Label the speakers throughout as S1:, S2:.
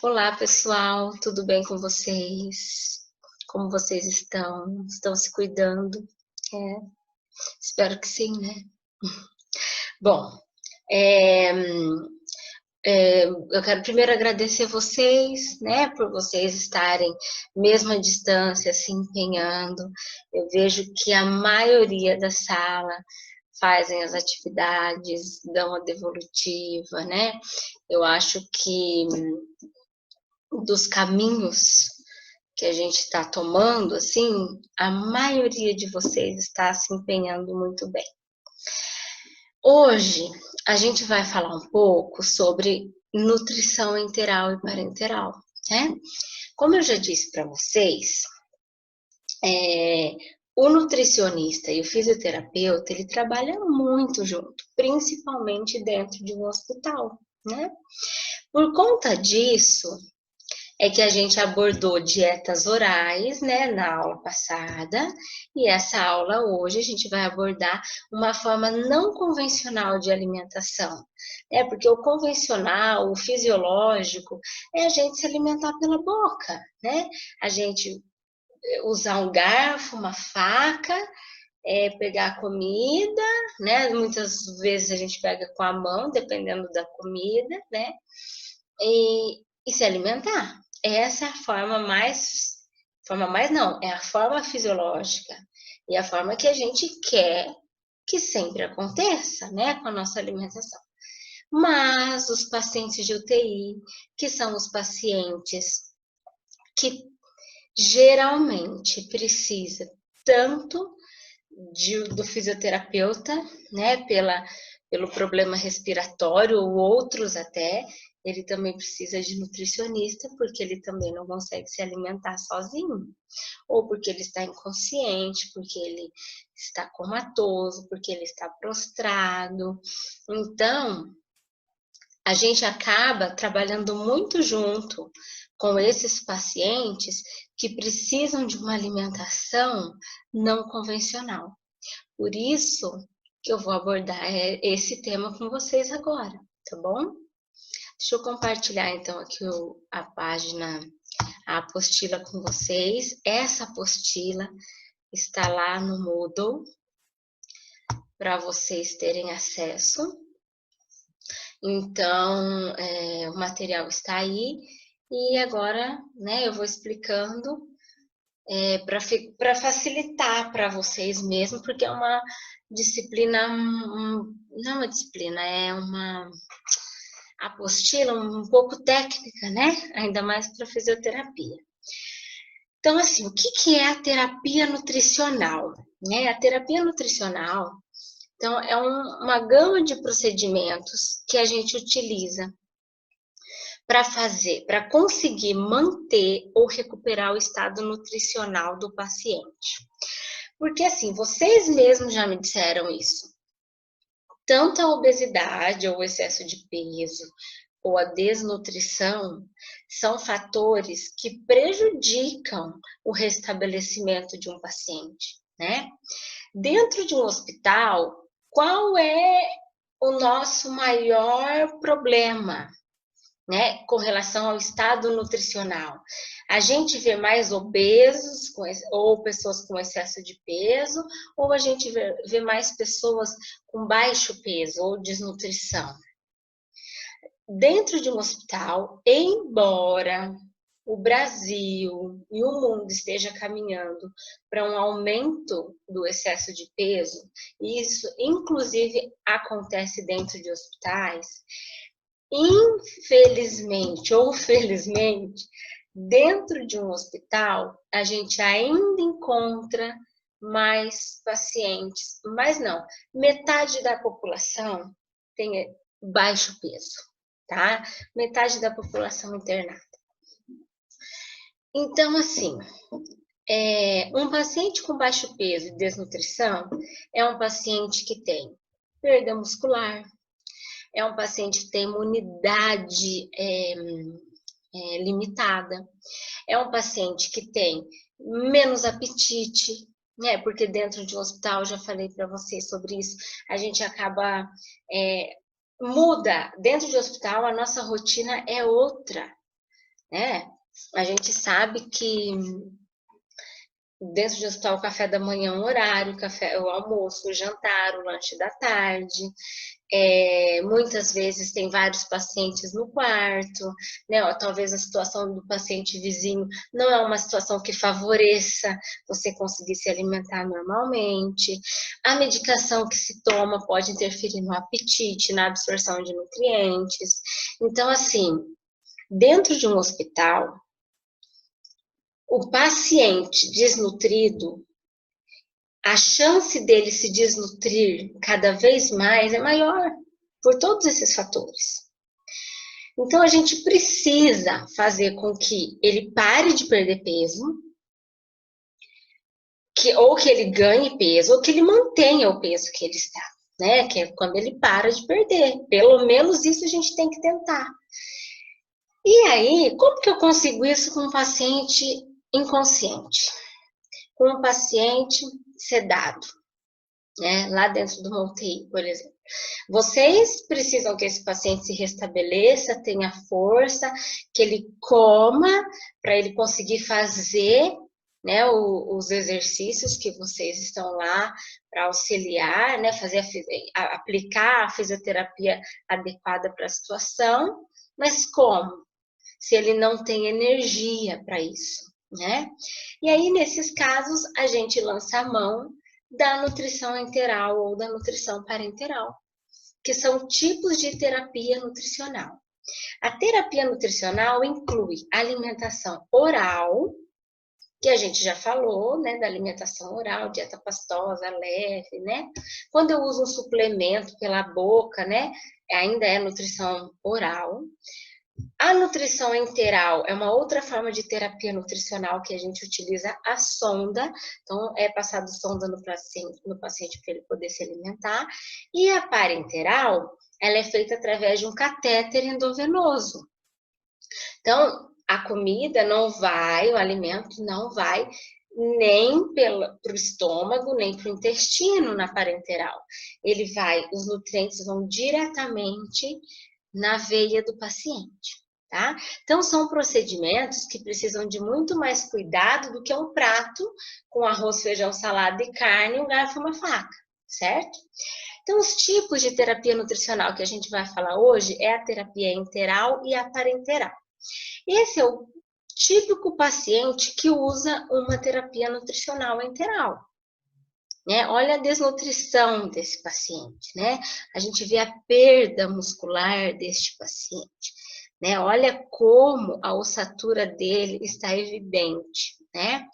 S1: Olá, pessoal, tudo bem com vocês? Como vocês estão? Estão se cuidando? É, espero que sim, né? Bom, é, eu quero primeiro agradecer vocês, né, por vocês estarem, mesmo à distância, se empenhando. Eu vejo que a maioria da sala fazem as atividades, dão a devolutiva, né? Eu acho que dos caminhos que a gente está tomando, assim, a maioria de vocês está se empenhando muito bem. Hoje, a gente vai falar um pouco sobre nutrição enteral e parenteral, né? Como eu já disse para vocês, o nutricionista e o fisioterapeuta, ele trabalha muito junto, principalmente dentro de um hospital, né? Por conta disso, é que a gente abordou dietas orais, né, na aula passada, e essa aula hoje a gente vai abordar uma forma não convencional de alimentação, né, porque o convencional, o fisiológico, é a gente se alimentar pela boca, né, a gente usar um garfo, uma faca, pegar a comida, né, muitas vezes a gente pega com a mão, dependendo da comida, né, e se alimentar. Essa é a forma mais não, é a forma fisiológica e a forma que a gente quer que sempre aconteça, né, com a nossa alimentação. Mas os pacientes de UTI, que são os pacientes que geralmente precisa tanto do fisioterapeuta, né, pelo problema respiratório ou outros até, ele também precisa de nutricionista, porque ele também não consegue se alimentar sozinho, ou porque ele está inconsciente, porque ele está comatoso, porque ele está prostrado. Então, a gente acaba trabalhando muito junto com esses pacientes que precisam de uma alimentação não convencional. Por isso que eu vou abordar esse tema com vocês agora, tá bom? Deixa eu compartilhar então aqui a página, a apostila com vocês. Essa apostila está lá no Moodle para vocês terem acesso. Então, o material está aí e agora, né, eu vou explicando para facilitar para vocês mesmo, porque é uma disciplina, não é uma disciplina, é uma apostila um pouco técnica, né? Ainda mais para fisioterapia. Então, assim, o que é a terapia nutricional? A terapia nutricional, então, é uma gama de procedimentos que a gente utiliza para conseguir manter ou recuperar o estado nutricional do paciente. Porque, assim, vocês mesmos já me disseram isso. Tanto a obesidade ou o excesso de peso ou a desnutrição são fatores que prejudicam o restabelecimento de um paciente, né? Dentro de um hospital, qual é o nosso maior problema, né, com relação ao estado nutricional? A gente vê mais obesos ou pessoas com excesso de peso, ou a gente vê mais pessoas com baixo peso ou desnutrição? Dentro de um hospital, embora o Brasil e o mundo esteja caminhando para um aumento do excesso de peso, e isso inclusive acontece dentro de hospitais, infelizmente ou felizmente, dentro de um hospital, a gente ainda encontra mais pacientes, mas não, metade da população tem baixo peso, tá? Metade da população internada. Então, assim, um paciente com baixo peso e desnutrição é um paciente que tem perda muscular, é um paciente que tem imunidade limitada, é um paciente que tem menos apetite, né? Porque dentro de um hospital, eu já falei para vocês sobre isso, a gente acaba muda. Dentro de um hospital, a nossa rotina é outra. né? A gente sabe que dentro de hospital o café da manhã é um horário, o almoço, o jantar, o lanche da tarde. Muitas vezes tem vários pacientes no quarto, né? Ou talvez a situação do paciente vizinho não é uma situação que favoreça você conseguir se alimentar normalmente. A medicação que se toma pode interferir no apetite, na absorção de nutrientes. Então, assim, dentro de um hospital, o paciente desnutrido, a chance dele se desnutrir cada vez mais é maior por todos esses fatores. Então, a gente precisa fazer com que ele pare de perder peso, ou que ele ganhe peso, ou que ele mantenha o peso que ele está, né? Que é quando ele para de perder. Pelo menos isso a gente tem que tentar. E aí, como que eu consigo isso com um paciente inconsciente? Com um paciente sedado, né? Lá dentro do UTI, por exemplo. Vocês precisam que esse paciente se restabeleça, tenha força, que ele coma, para ele conseguir fazer, né, os exercícios que vocês estão lá para auxiliar, né, aplicar a fisioterapia adequada para a situação. Mas como? Se ele não tem energia para isso, né? E aí, nesses casos, a gente lança a mão da nutrição enteral ou da nutrição parenteral, que são tipos de terapia nutricional. A terapia nutricional inclui alimentação oral, que a gente já falou, né, da alimentação oral, dieta pastosa, leve, né? Quando eu uso um suplemento pela boca, né, ainda é nutrição oral. A nutrição enteral é uma outra forma de terapia nutricional que a gente utiliza a sonda. Então, é passado sonda no paciente para ele poder se alimentar. E a parenteral, ela é feita através de um catéter endovenoso. Então, a comida não vai, o alimento não vai nem para o estômago, nem para o intestino na parenteral. Os nutrientes vão diretamente na veia do paciente, tá? Então, são procedimentos que precisam de muito mais cuidado do que um prato com arroz, feijão, salada e carne, um garfo e uma faca, certo? Então, os tipos de terapia nutricional que a gente vai falar hoje é a terapia enteral e a parenteral. Esse é o típico paciente que usa uma terapia nutricional enteral. Né? Olha a desnutrição desse paciente, né? A gente vê a perda muscular deste paciente, né? Olha como a ossatura dele está evidente, né?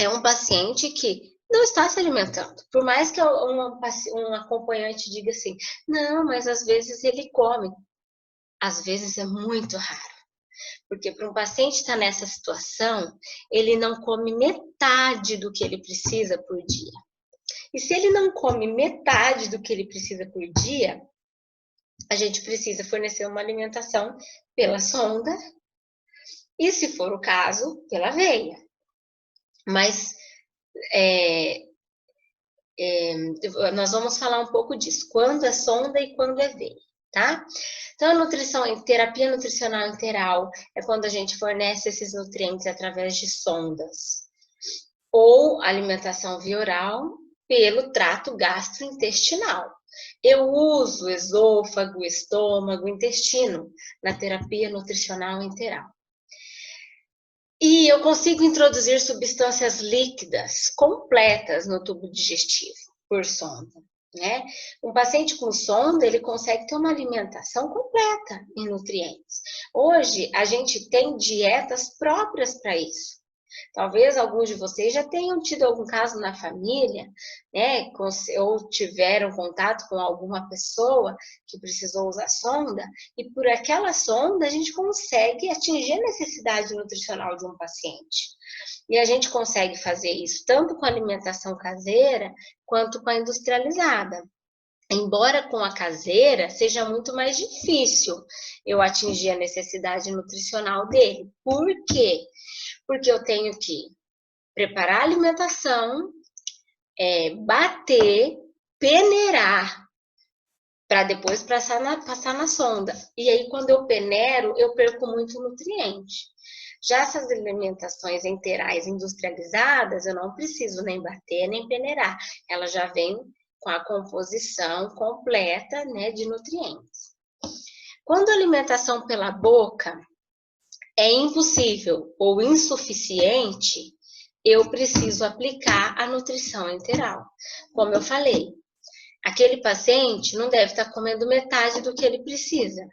S1: É um paciente que não está se alimentando. Por mais que um acompanhante diga assim, não, mas às vezes ele come. Às vezes é muito raro. Porque para um paciente estar nessa situação, ele não come metade do que ele precisa por dia. E se ele não come metade do que ele precisa por dia, a gente precisa fornecer uma alimentação pela sonda e, se for o caso, pela veia. Mas nós vamos falar um pouco disso, quando é sonda e quando é veia, tá? Então, terapia nutricional enteral é quando a gente fornece esses nutrientes através de sondas ou alimentação via oral pelo trato gastrointestinal. Eu uso esôfago, estômago, intestino na terapia nutricional enteral. E eu consigo introduzir substâncias líquidas completas no tubo digestivo por sonda, né? Um paciente com sonda, ele consegue ter uma alimentação completa em nutrientes. Hoje, a gente tem dietas próprias para isso. Talvez alguns de vocês já tenham tido algum caso na família, né? Ou tiveram contato com alguma pessoa que precisou usar sonda, e por aquela sonda a gente consegue atingir a necessidade nutricional de um paciente. E a gente consegue fazer isso tanto com a alimentação caseira quanto com a industrializada. Embora com a caseira seja muito mais difícil eu atingir a necessidade nutricional dele. Por quê? Porque eu tenho que preparar a alimentação, bater, peneirar, para depois passar na sonda. E aí, quando eu peneiro, eu perco muito nutriente. Já essas alimentações enterais industrializadas, eu não preciso nem bater, nem peneirar. Ela já vem com a composição completa, né, de nutrientes. Quando a alimentação pela boca é impossível ou insuficiente, eu preciso aplicar a nutrição enteral. Como eu falei, aquele paciente não deve estar comendo metade do que ele precisa.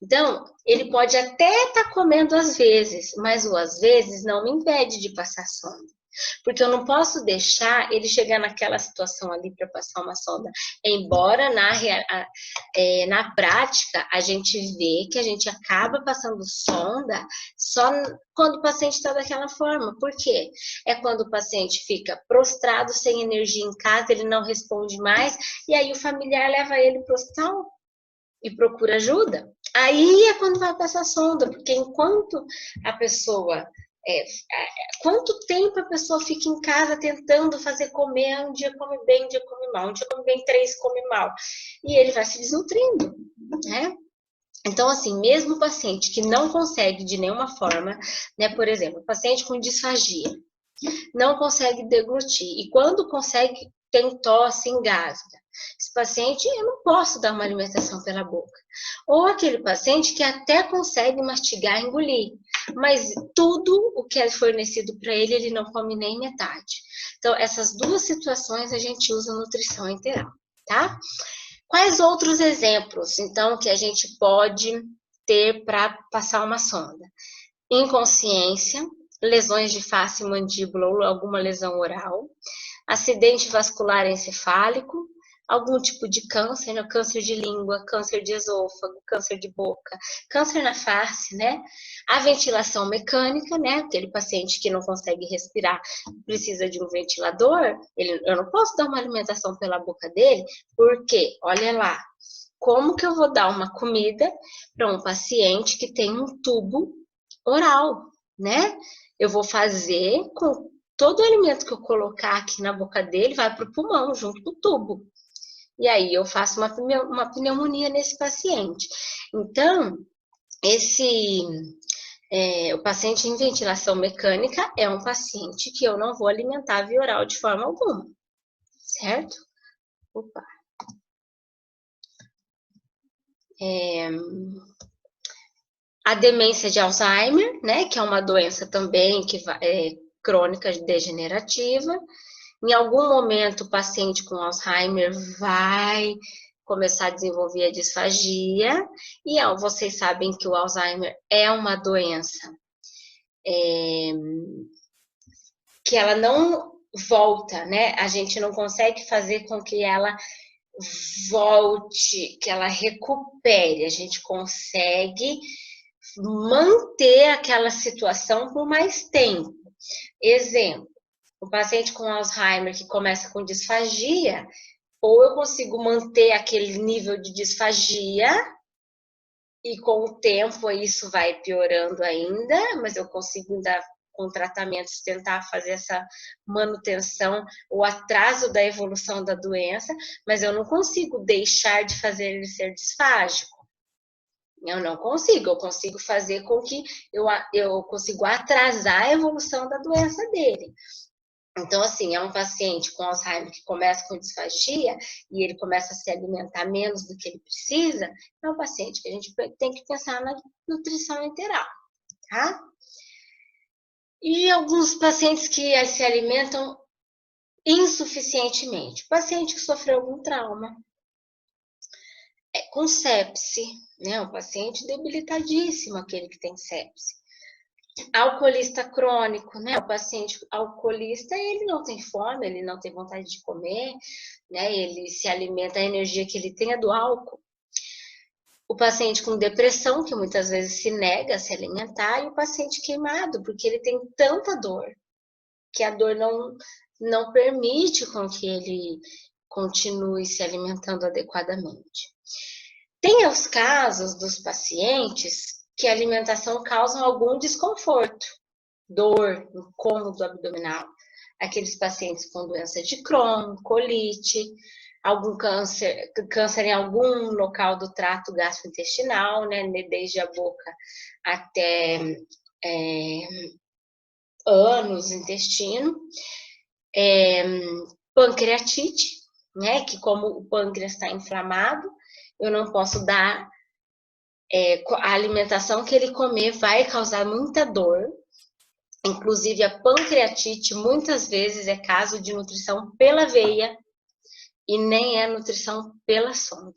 S1: Então, ele pode até estar comendo às vezes, mas o às vezes não me impede de passar sonda. Porque eu não posso deixar ele chegar naquela situação ali para passar uma sonda. Embora na prática a gente vê que a gente acaba passando sonda só quando o paciente está daquela forma. Por quê? É quando o paciente fica prostrado, sem energia em casa, ele não responde mais, e aí o familiar leva ele para o hospital e procura ajuda. Aí é quando vai passar sonda, porque enquanto a pessoa... quanto tempo a pessoa fica em casa tentando fazer comer, um dia come bem, um dia come mal, um dia come bem, 3 come mal, e ele vai se desnutrindo, né? Então, assim, mesmo o paciente que não consegue de nenhuma forma, né, por exemplo, paciente com disfagia, não consegue deglutir, e quando consegue, tem tosse, engasga. Esse paciente, eu não posso dar uma alimentação pela boca. Ou aquele paciente que até consegue mastigar e engolir, mas tudo o que é fornecido para ele, ele não come nem metade. Então, essas duas situações a gente usa nutrição enteral, tá? Quais outros exemplos, então, que a gente pode ter para passar uma sonda? Inconsciência, lesões de face, mandíbula ou alguma lesão oral, acidente vascular encefálico, algum tipo de câncer, né? Câncer de língua, câncer de esôfago, câncer de boca, câncer na face, né? A ventilação mecânica, né? Aquele paciente que não consegue respirar, precisa de um ventilador, eu não posso dar uma alimentação pela boca dele, porque, olha lá, como que eu vou dar uma comida para um paciente que tem um tubo oral, né? Eu vou fazer com todo o alimento que eu colocar aqui na boca dele vai para o pulmão, junto com o tubo. E aí eu faço uma pneumonia nesse paciente. Então, o paciente em ventilação mecânica é um paciente que eu não vou alimentar via oral de forma alguma, certo? Opa. A demência de Alzheimer, né, que é uma doença também crônica degenerativa. Em algum momento, o paciente com Alzheimer vai começar a desenvolver a disfagia, e vocês sabem que o Alzheimer é uma doença que ela não volta, né? A gente não consegue fazer com que ela volte, que ela recupere, a gente consegue manter aquela situação por mais tempo. Exemplo, o paciente com Alzheimer que começa com disfagia, ou eu consigo manter aquele nível de disfagia e com o tempo isso vai piorando ainda, mas eu consigo ainda com tratamentos tentar fazer essa manutenção, o atraso da evolução da doença, mas eu não consigo deixar de fazer ele ser disfágico. Eu não consigo, eu consigo fazer com que eu consigo atrasar a evolução da doença dele. Então, assim, é um paciente com Alzheimer que começa com disfagia e ele começa a se alimentar menos do que ele precisa, é um paciente que a gente tem que pensar na nutrição enteral, tá? E alguns pacientes que se alimentam insuficientemente. O paciente que sofreu algum trauma, com sepse, né? Um paciente debilitadíssimo, aquele que tem sepse. Alcoolista crônico, né? O paciente alcoolista, ele não tem fome, ele não tem vontade de comer, né? Ele se alimenta, a energia que ele tem é do álcool. O paciente com depressão, que muitas vezes se nega a se alimentar, e o paciente queimado, porque ele tem tanta dor, que a dor não permite com que ele continue se alimentando adequadamente. Tem os casos dos pacientes que a alimentação causa algum desconforto, dor, incômodo abdominal. Aqueles pacientes com doença de Crohn, colite, algum câncer em algum local do trato gastrointestinal, né, desde a boca até ânus, intestino, pancreatite, né, que como o pâncreas está inflamado, eu não posso dar a alimentação que ele comer vai causar muita dor. Inclusive, a pancreatite muitas vezes é caso de nutrição pela veia e nem é nutrição pela sonda.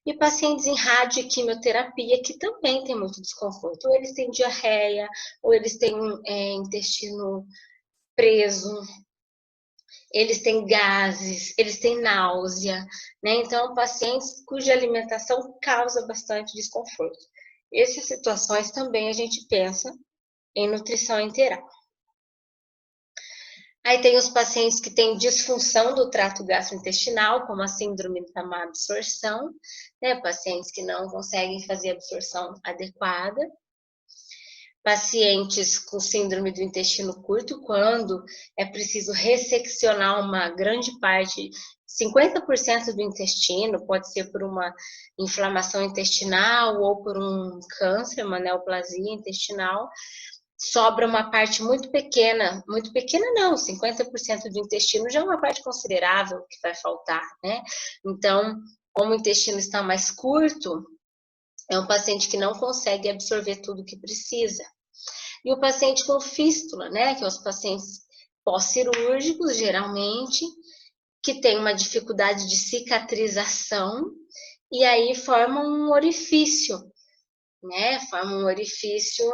S1: E pacientes em radioquimioterapia que também tem muito desconforto. Ou eles têm diarreia, ou eles têm intestino preso, eles têm gases, eles têm náusea, né? Então, pacientes cuja alimentação causa bastante desconforto. Essas situações também a gente pensa em nutrição enteral. Aí tem os pacientes que têm disfunção do trato gastrointestinal, como a síndrome da má absorção, né? Pacientes que não conseguem fazer absorção adequada. Pacientes com síndrome do intestino curto, quando é preciso resseccionar uma grande parte, 50% do intestino, pode ser por uma inflamação intestinal ou por um câncer, uma neoplasia intestinal, sobra uma parte muito pequena não, 50% do intestino já é uma parte considerável que vai faltar, né? Então, como o intestino está mais curto, é um paciente que não consegue absorver tudo que precisa. E o paciente com fístula, né, que são os pacientes pós-cirúrgicos, geralmente, que tem uma dificuldade de cicatrização, e aí forma um orifício, né, forma um orifício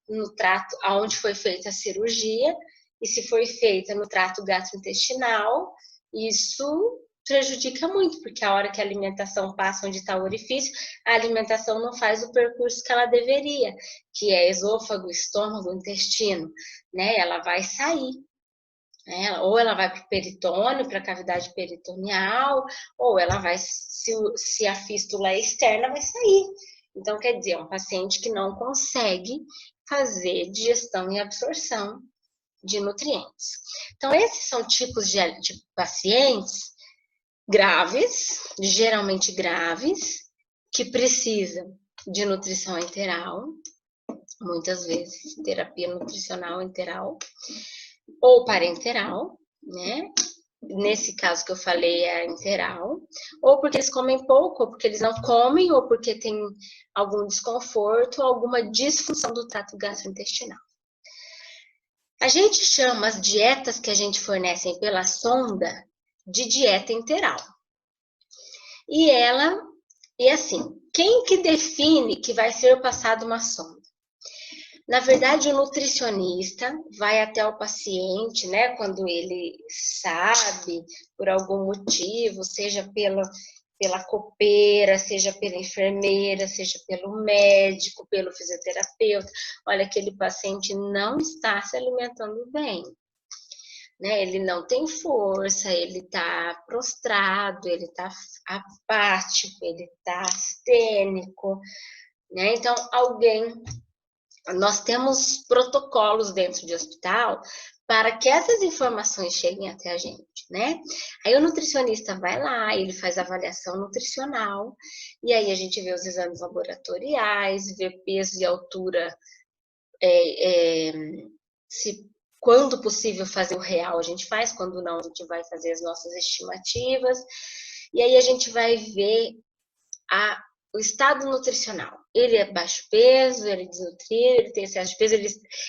S1: no trato onde foi feita a cirurgia, e se foi feita no trato gastrointestinal, isso prejudica muito, porque a hora que a alimentação passa onde está o orifício, a alimentação não faz o percurso que ela deveria, que é esôfago, estômago, intestino, né? Ela vai sair, né? Ou ela vai para o peritônio, para a cavidade peritoneal, ou ela vai, se a fístula é externa, vai sair. Então, quer dizer, é um paciente que não consegue fazer digestão e absorção de nutrientes. Então, esses são tipos de pacientes graves, geralmente graves, que precisam de nutrição enteral, muitas vezes terapia nutricional enteral, ou parenteral, né? Nesse caso que eu falei é enteral, ou porque eles comem pouco, ou porque eles não comem, ou porque tem algum desconforto, ou alguma disfunção do trato gastrointestinal. A gente chama as dietas que a gente fornece pela sonda de dieta enteral. E assim, quem que define que vai ser passado uma sonda? Na verdade, o nutricionista vai até o paciente, né, quando ele sabe, por algum motivo, seja pela copeira, seja pela enfermeira, seja pelo médico, pelo fisioterapeuta, olha, aquele paciente não está se alimentando bem, né? Ele não tem força, ele está prostrado, ele está apático, ele está astênico, né? Então, nós temos protocolos dentro de hospital para que essas informações cheguem até a gente, né? Aí o nutricionista vai lá, ele faz avaliação nutricional, e aí a gente vê os exames laboratoriais, vê peso e altura, quando possível fazer o real a gente faz, quando não a gente vai fazer as nossas estimativas, e aí a gente vai ver o estado nutricional. Ele é baixo peso, ele é desnutrido, ele tem excesso de peso,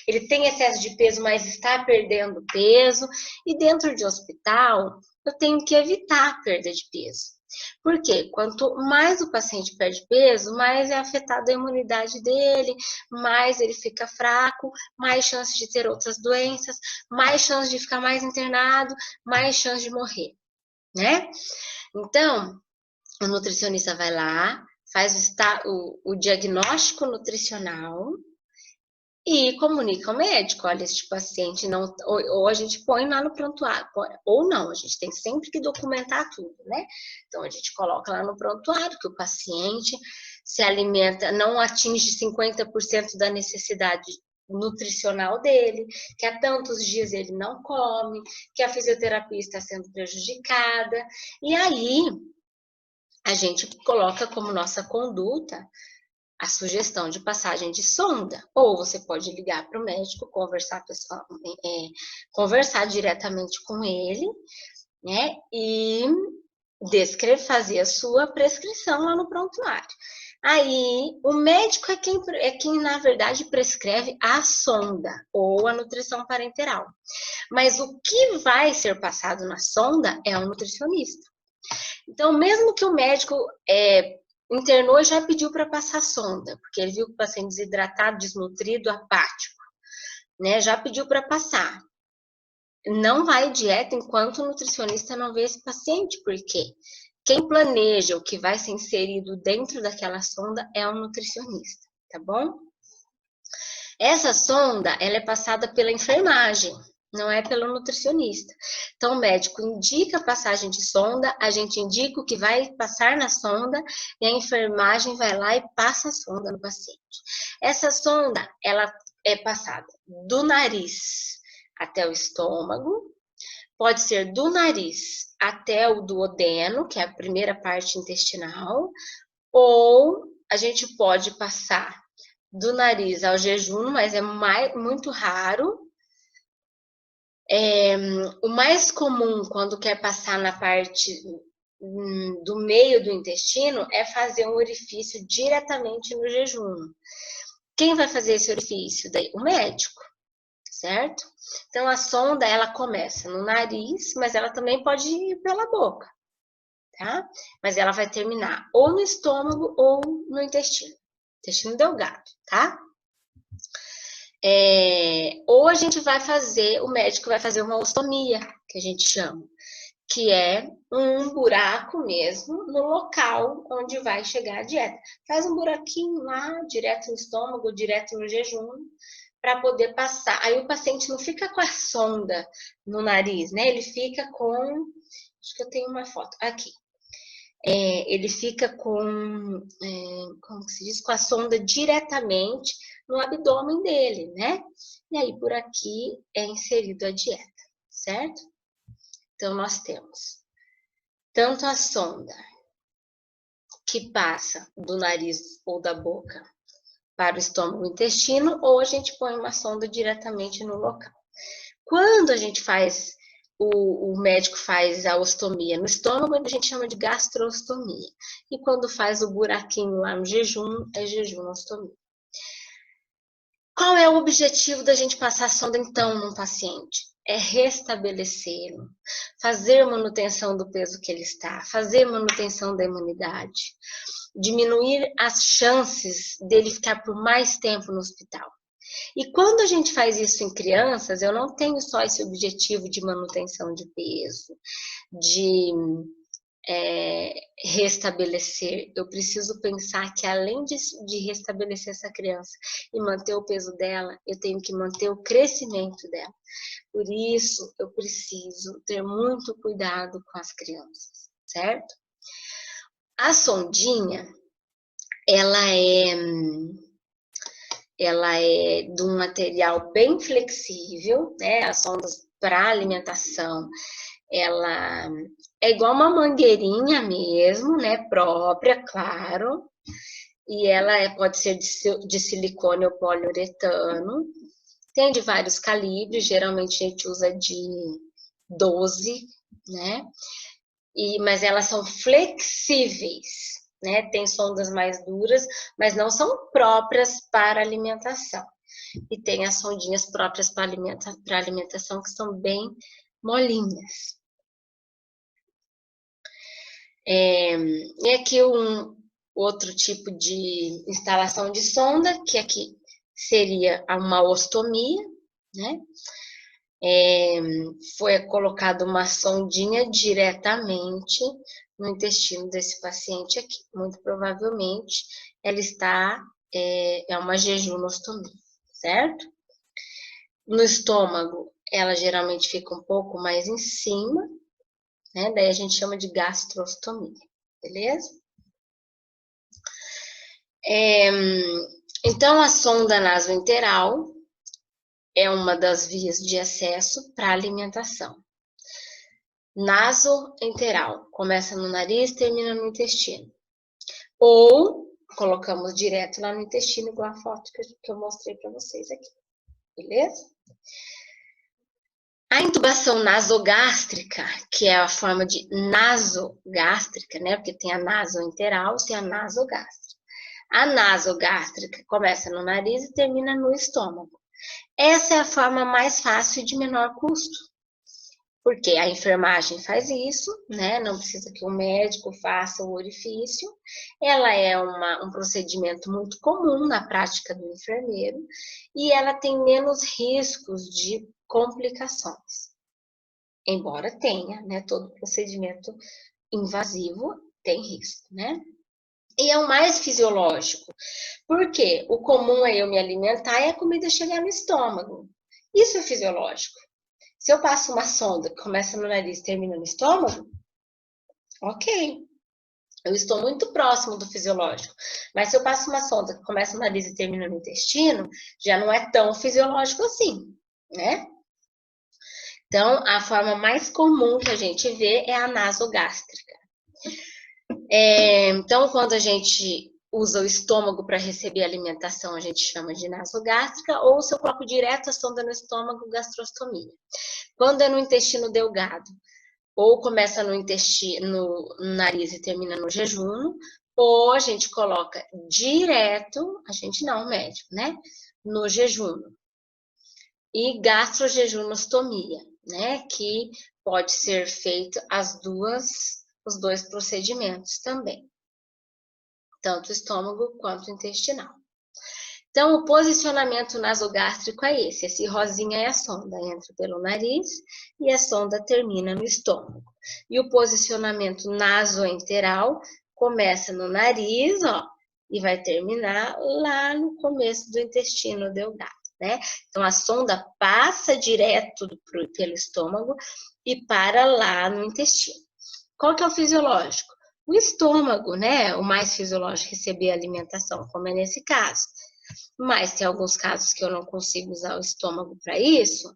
S1: ele tem excesso de peso, mas está perdendo peso. E dentro de hospital, eu tenho que evitar a perda de peso. Por quê? Quanto mais o paciente perde peso, mais é afetada a imunidade dele, mais ele fica fraco, mais chance de ter outras doenças, mais chance de ficar mais internado, mais chance de morrer, né? Então, o nutricionista vai lá, faz o diagnóstico nutricional e comunica ao médico, olha, este paciente não... Ou a gente põe lá no prontuário, ou não, a gente tem sempre que documentar tudo, né? Então, a gente coloca lá no prontuário que o paciente se alimenta, não atinge 50% da necessidade nutricional dele, que há tantos dias ele não come, que a fisioterapia está sendo prejudicada. E aí, a gente coloca como nossa conduta a sugestão de passagem de sonda. Ou você pode ligar para o médico, conversar diretamente com ele, né? E fazer a sua prescrição lá no prontuário. Aí, o médico é quem, na verdade, prescreve a sonda ou a nutrição parenteral. Mas o que vai ser passado na sonda é o nutricionista. Então, mesmo que o médico internou e já pediu para passar sonda, porque ele viu que o paciente desidratado, desnutrido, apático, né? Já pediu para passar. Não vai dieta enquanto o nutricionista não vê esse paciente, porque quem planeja o que vai ser inserido dentro daquela sonda é o nutricionista, tá bom? Essa sonda, ela é passada pela enfermagem, não é pelo nutricionista. Então, o médico indica a passagem de sonda, a gente indica o que vai passar na sonda e a enfermagem vai lá e passa a sonda no paciente. Essa sonda, ela é passada do nariz até o estômago, pode ser do nariz até o duodeno, que é a primeira parte intestinal, ou a gente pode passar do nariz ao jejum, mas é muito raro. O mais comum quando quer passar na parte do meio do intestino é fazer um orifício diretamente no jejum. Quem vai fazer esse orifício? Daí, o médico, certo? Então, a sonda, ela começa no nariz, mas ela também pode ir pela boca, tá? Mas ela vai terminar ou no estômago ou no intestino delgado, tá? Ou a gente vai fazer, o médico vai fazer uma ostomia, que a gente chama, que é um buraco mesmo no local onde vai chegar a dieta. Faz um buraquinho lá, direto no estômago, direto no jejum, para poder passar. Aí o paciente não fica com a sonda no nariz, né? Ele fica com, acho que eu tenho uma foto aqui. Ele fica com, como se diz, com a sonda diretamente no abdômen dele, né? E aí por aqui é inserido a dieta, certo? Então nós temos tanto a sonda que passa do nariz ou da boca para o estômago e intestino, ou a gente põe uma sonda diretamente no local. Quando a gente faz, o médico faz a ostomia no estômago, a gente chama de gastrostomia. E quando faz o buraquinho lá no jejum, é jejumostomia. Qual é o objetivo da gente passar a sonda, então, num paciente? É restabelecê-lo, fazer manutenção do peso que ele está, fazer manutenção da imunidade, diminuir as chances dele ficar por mais tempo no hospital. E quando a gente faz isso em crianças, eu não tenho só esse objetivo de manutenção de peso, de restabelecer. Eu preciso pensar que além de restabelecer essa criança e manter o peso dela, eu tenho que manter o crescimento dela. Por isso, eu preciso ter muito cuidado com as crianças, certo? A sondinha, ela é de um material bem flexível, né? As sondas para alimentação, ela é igual uma mangueirinha mesmo, né? Própria, claro. E ela pode ser de silicone ou poliuretano. Tem de vários calibres, geralmente a gente usa de 12, né? Mas elas são flexíveis, né? Tem sondas mais duras, mas não são próprias para alimentação. E tem as sondinhas próprias para alimentação que são bem molinhas. E aqui um outro tipo de instalação de sonda, que aqui seria uma ostomia, né? Foi colocada uma sondinha diretamente no intestino desse paciente aqui. Muito provavelmente ela é uma jejunostomia, certo? No estômago, ela geralmente fica um pouco mais em cima, né? Daí a gente chama de gastrostomia, beleza? Então, a sonda nasoenteral, é uma das vias de acesso para a alimentação. Nasoenteral, começa no nariz, termina no intestino. Ou colocamos direto lá no intestino, igual a foto que eu mostrei para vocês aqui, beleza? A intubação nasogástrica, que é a forma de nasogástrica, né? Porque tem a nasoenteral e a nasogástrica. A nasogástrica começa no nariz e termina no estômago. Essa é a forma mais fácil e de menor custo, porque a enfermagem faz isso, né? Não precisa que o médico faça o orifício. Ela é um procedimento muito comum na prática do enfermeiro e ela tem menos riscos de complicações. Embora tenha, né? Todo procedimento invasivo tem risco, né? E é o mais fisiológico, porque o comum é eu me alimentar e a comida chegar no estômago. Isso é fisiológico. Se eu passo uma sonda que começa no nariz e termina no estômago, ok. Eu estou muito próximo do fisiológico. Mas se eu passo uma sonda que começa no nariz e termina no intestino, já não é tão fisiológico assim, né? Então, a forma mais comum que a gente vê é a nasogástrica. Então, quando a gente usa o estômago para receber alimentação, a gente chama de nasogástrica, ou se eu coloco direto a sonda no estômago, gastrostomia. Quando é no intestino delgado, ou começa no intestino, no nariz e termina no jejum, ou a gente coloca direto, a gente não, o médico, né? No jejum. E gastrojejunostomia, né? Que pode ser feito os dois procedimentos também. Tanto estômago quanto intestinal. Então, o posicionamento nasogástrico é esse. Esse rosinha é a sonda, entra pelo nariz e a sonda termina no estômago. E o posicionamento nasoenteral começa no nariz, ó, e vai terminar lá no começo do intestino delgado, né? Então, a sonda passa direto pelo estômago e para lá no intestino. Qual que é o fisiológico? O estômago, né? O mais fisiológico receber alimentação, como é nesse caso. Mas tem alguns casos que eu não consigo usar o estômago para isso,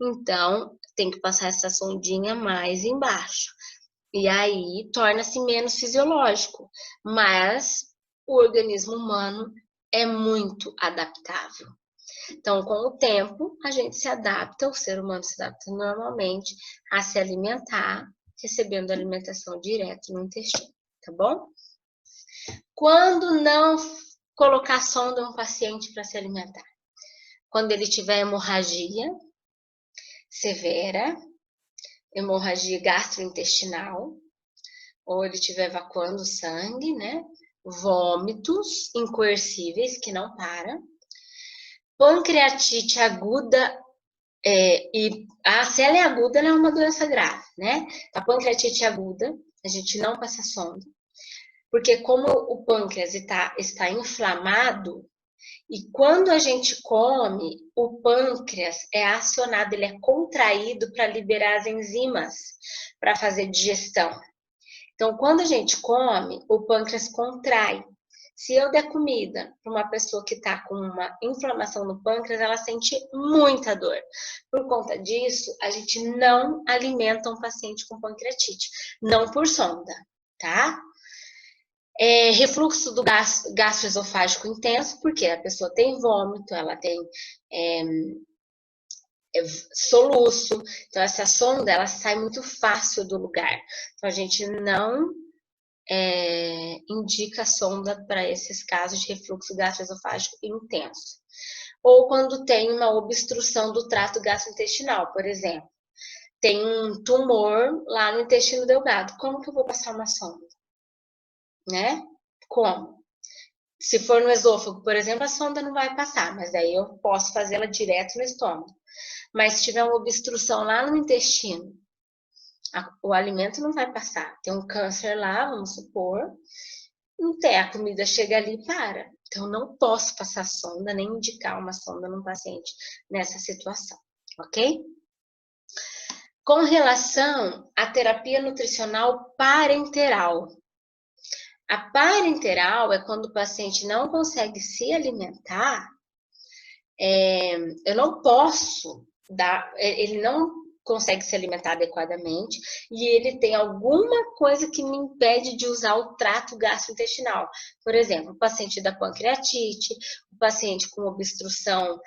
S1: então tem que passar essa sondinha mais embaixo. E aí torna-se menos fisiológico, mas o organismo humano é muito adaptável. Então, com o tempo, a gente se adapta, o ser humano se adapta normalmente a se alimentar, recebendo alimentação direto no intestino, tá bom? Quando não colocar sonda em um paciente para se alimentar? Quando ele tiver hemorragia severa, hemorragia gastrointestinal, ou ele estiver evacuando sangue, né? Vômitos incoercíveis, que não para. Pancreatite aguda, se ela é aguda, ela é uma doença grave, né? A pancreatite aguda, a gente não passa sonda, porque como o pâncreas está inflamado, e quando a gente come, o pâncreas é acionado, ele é contraído para liberar as enzimas para fazer digestão. Então, quando a gente come, o pâncreas contrai. Se eu der comida para uma pessoa que está com uma inflamação no pâncreas, ela sente muita dor. Por conta disso, a gente não alimenta um paciente com pancreatite, não por sonda, tá? Refluxo do gastroesofágico intenso, porque a pessoa tem vômito, ela tem soluço, então essa sonda ela sai muito fácil do lugar. Então a gente não indica sonda para esses casos de refluxo gastroesofágico intenso. Ou quando tem uma obstrução do trato gastrointestinal, por exemplo. Tem um tumor lá no intestino delgado. Como que eu vou passar uma sonda? Né? Como? Se for no esôfago, por exemplo, a sonda não vai passar, mas aí eu posso fazê-la direto no estômago. Mas se tiver uma obstrução lá no intestino, o alimento não vai passar. Tem um câncer lá, vamos supor, não tem, a comida chega ali e para. Então, não posso passar sonda, nem indicar uma sonda num paciente nessa situação, ok? Com relação à terapia nutricional parenteral. A parenteral é quando o paciente não consegue se alimentar eu não posso dar, ele não consegue se alimentar adequadamente e ele tem alguma coisa que me impede de usar o trato gastrointestinal. Por exemplo, o paciente da pancreatite, o paciente com obstrução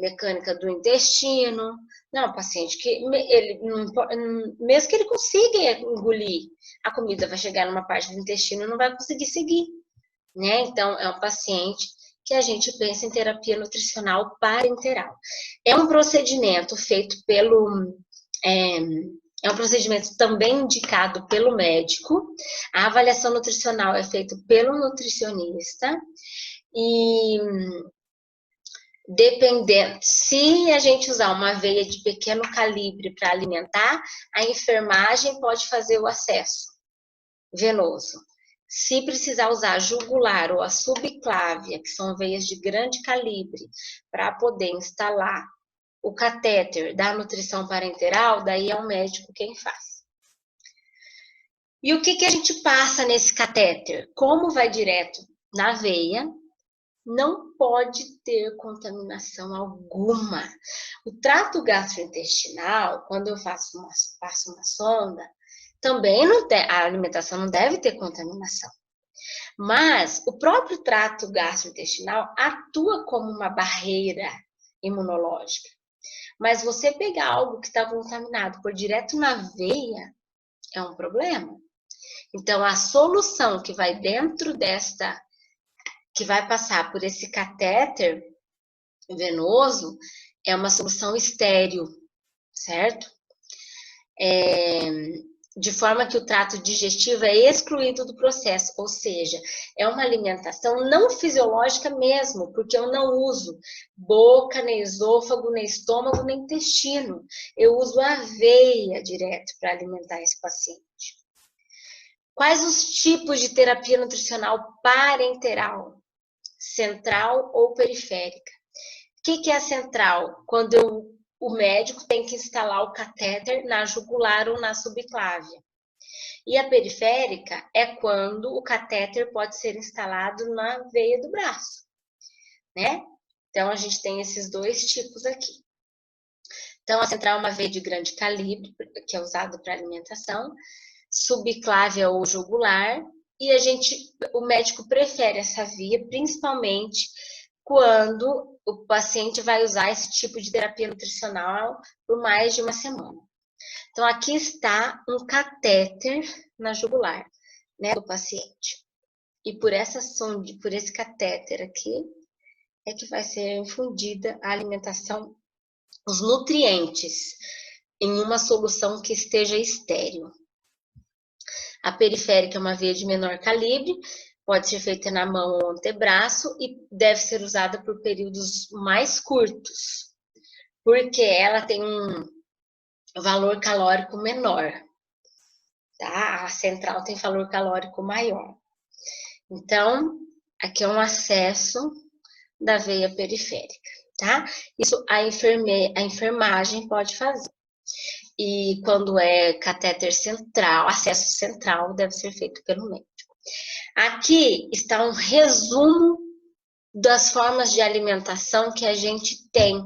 S1: mecânica do intestino. Não, o paciente que ele mesmo que ele consiga engolir, a comida vai chegar numa parte do intestino e não vai conseguir seguir, né? Então, é um paciente que a gente pensa em terapia nutricional parenteral. É um procedimento feito pelo... É um procedimento também indicado pelo médico. A avaliação nutricional é feita pelo nutricionista. E dependendo, se a gente usar uma veia de pequeno calibre para alimentar, a enfermagem pode fazer o acesso venoso. Se precisar usar a jugular ou a subclávia, que são veias de grande calibre, para poder instalar o catéter da nutrição parenteral, daí é o médico quem faz. E o que a gente passa nesse catéter? Como vai direto na veia, não pode ter contaminação alguma. O trato gastrointestinal, quando eu passo uma sonda, também a alimentação não deve ter contaminação. Mas o próprio trato gastrointestinal atua como uma barreira imunológica. Mas você pegar algo que está contaminado por direto na veia é um problema. Então, a solução que vai dentro que vai passar por esse catéter venoso é uma solução estéril, certo? De forma que o trato digestivo é excluído do processo, ou seja, é uma alimentação não fisiológica mesmo, porque eu não uso boca, nem esôfago, nem estômago, nem intestino. Eu uso a veia direto para alimentar esse paciente. Quais os tipos de terapia nutricional parenteral? Central ou periférica? O que é a central? Quando o médico tem que instalar o catéter na jugular ou na subclávia. E a periférica é quando o catéter pode ser instalado na veia do braço, né? Então, a gente tem esses dois tipos aqui. Então, a central é uma veia de grande calibre, que é usada para alimentação, subclávia ou jugular, e o médico prefere essa via, principalmente quando o paciente vai usar esse tipo de terapia nutricional por mais de uma semana. Então, aqui está um catéter na jugular, né, do paciente. E por esse catéter aqui, é que vai ser infundida a alimentação, os nutrientes, em uma solução que esteja estéril. A periférica é uma veia de menor calibre, pode ser feita na mão ou antebraço e deve ser usada por períodos mais curtos, porque ela tem um valor calórico menor, tá? A central tem valor calórico maior. Então, aqui é um acesso da veia periférica, tá? Isso a enfermagem pode fazer. E quando é catéter central, acesso central, deve ser feito pelo médico. Aqui está um resumo das formas de alimentação que a gente tem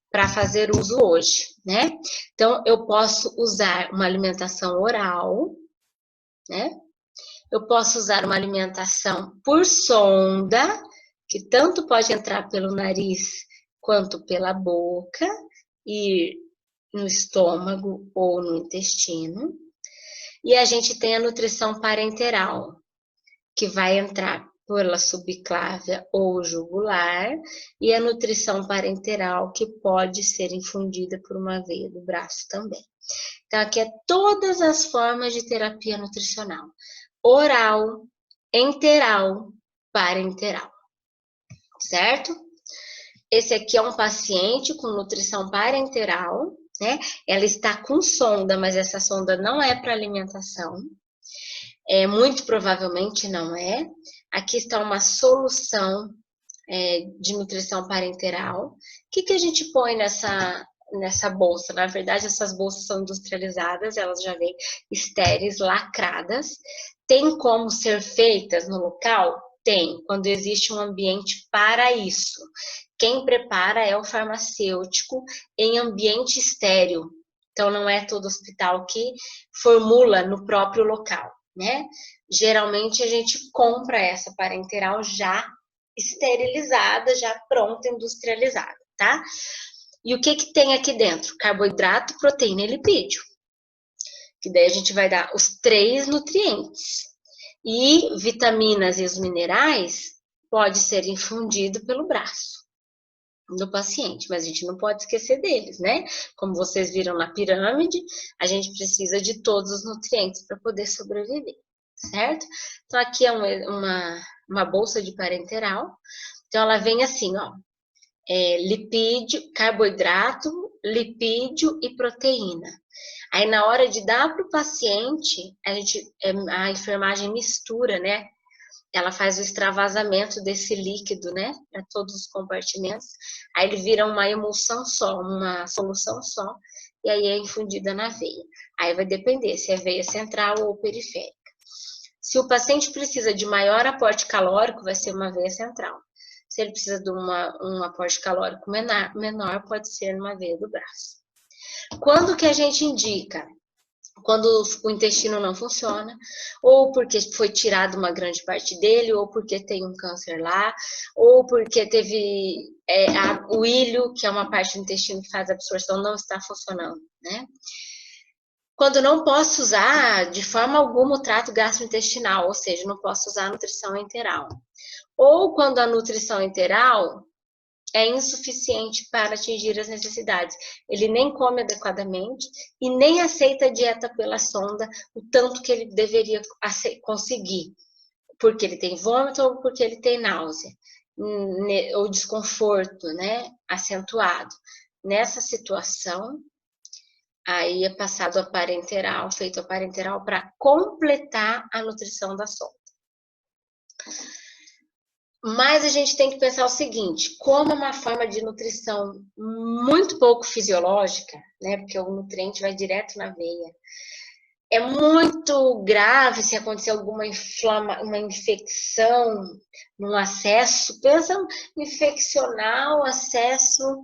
S1: para fazer uso hoje, né? Então, eu posso usar uma alimentação oral, né? Eu posso usar uma alimentação por sonda, que tanto pode entrar pelo nariz quanto pela boca, e no estômago ou no intestino. E a gente tem a nutrição parenteral, que vai entrar pela subclávia ou jugular, e a nutrição parenteral, que pode ser infundida por uma veia do braço também. Então, aqui é todas as formas de terapia nutricional: oral, enteral, parenteral, certo? Esse aqui é um paciente com nutrição parenteral, né? Ela está com sonda, mas essa sonda não é para alimentação. Muito provavelmente não é. Aqui está uma solução de nutrição parenteral. O que a gente põe nessa bolsa? Na verdade, essas bolsas são industrializadas, elas já vêm estéreis, lacradas. Tem como ser feitas no local? Tem, quando existe um ambiente para isso. quem prepara é o farmacêutico em ambiente estéril. Então, não é todo hospital que formula no próprio local, né? Geralmente, a gente compra essa parenteral já esterilizada, já pronta, industrializada, tá? E o que tem aqui dentro? Carboidrato, proteína e lipídio. Que daí a gente vai dar os 3 nutrientes. E vitaminas e os minerais pode ser infundido pelo braço do paciente, mas a gente não pode esquecer deles, né? Como vocês viram na pirâmide, a gente precisa de todos os nutrientes para poder sobreviver, certo? Então, aqui é uma bolsa de parenteral. Então, ela vem assim, ó, lipídio, carboidrato, lipídio e proteína. Aí, na hora de dar para o paciente, a enfermagem mistura, né? Ela faz o extravasamento desse líquido, né? Para todos os compartimentos. Aí ele vira uma emulsão só, uma solução só. E aí é infundida na veia. Aí vai depender se é veia central ou periférica. Se o paciente precisa de maior aporte calórico, vai ser uma veia central. Se ele precisa de um aporte calórico menor, pode ser uma veia do braço. Quando que a gente indica? Quando o intestino não funciona, ou porque foi tirado uma grande parte dele, ou porque tem um câncer lá, ou porque teve o ilho, que é uma parte do intestino que faz a absorção, não está funcionando, né? Quando não posso usar de forma alguma o trato gastrointestinal, ou seja, não posso usar a nutrição enteral. Ou quando a nutrição enteral é insuficiente para atingir as necessidades. Ele nem come adequadamente e nem aceita a dieta pela sonda o tanto que ele deveria conseguir, porque ele tem vômito ou porque ele tem náusea, ou desconforto, né, acentuado. Nessa situação, aí é passado a parenteral, feito a parenteral para completar a nutrição da sonda. Mas a gente tem que pensar o seguinte, como é uma forma de nutrição muito pouco fisiológica, né? Porque o nutriente vai direto na veia. É muito grave se acontecer alguma uma infecção no acesso. Pensa infeccionar o acesso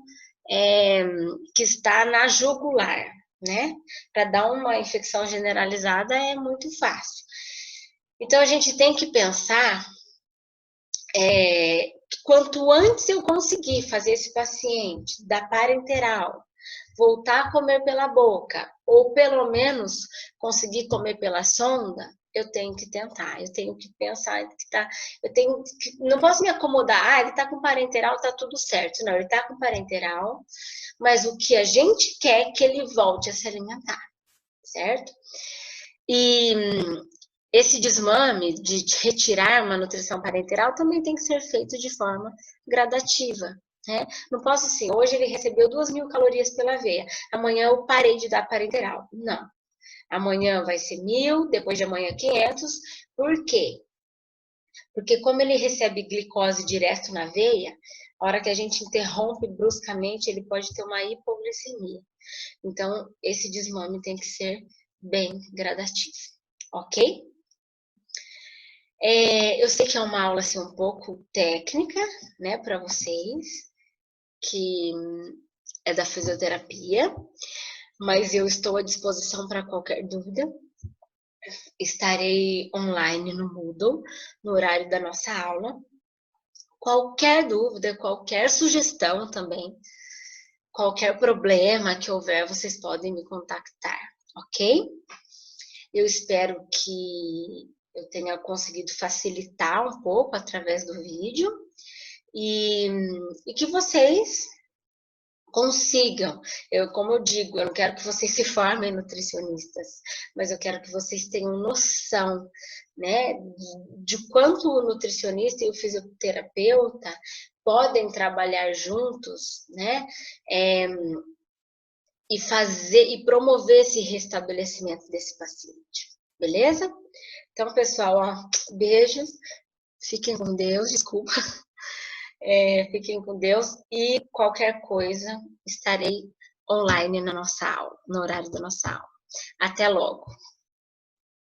S1: que está na jugular, né? Para dar uma infecção generalizada é muito fácil. Então a gente tem que pensar quanto antes eu conseguir fazer esse paciente da parenteral voltar a comer pela boca, ou pelo menos conseguir comer pela sonda, eu tenho que tentar, eu tenho que pensar que não posso me acomodar, ele tá com parenteral, tá tudo certo. Não, ele tá com parenteral, mas o que a gente quer é que ele volte a se alimentar, certo? E esse desmame de retirar uma nutrição parenteral também tem que ser feito de forma gradativa, né? Não posso assim, hoje ele recebeu 2.000 calorias pela veia, amanhã eu parei de dar parenteral. Não. Amanhã vai ser 1.000, depois de amanhã 500. Por quê? Porque como ele recebe glicose direto na veia, a hora que a gente interrompe bruscamente, ele pode ter uma hipoglicemia. Então, esse desmame tem que ser bem gradativo, ok? Eu sei que é uma aula assim, um pouco técnica, né, para vocês, que é da fisioterapia, mas eu estou à disposição para qualquer dúvida. Estarei online no Moodle, no horário da nossa aula. Qualquer dúvida, qualquer sugestão também, qualquer problema que houver, vocês podem me contactar, ok? Eu espero que eu tenha conseguido facilitar um pouco através do vídeo e que vocês consigam. Como eu digo, eu não quero que vocês se formem nutricionistas, mas eu quero que vocês tenham noção, né, de quanto o nutricionista e o fisioterapeuta podem trabalhar juntos, né, e promover esse restabelecimento desse paciente, beleza? Então, pessoal, ó, beijos, fiquem com Deus, desculpa. Fiquem com Deus e qualquer coisa estarei online na nossa aula, no horário da nossa aula. Até logo!